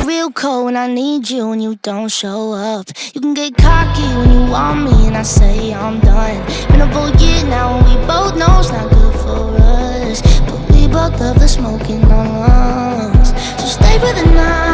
real cold when I need you and you don't show up. You can get cocky when you want me and I say I'm done. Been a whole year now and we both know it's not good for us, but we both love the smoke in our lungs. So stay for the night.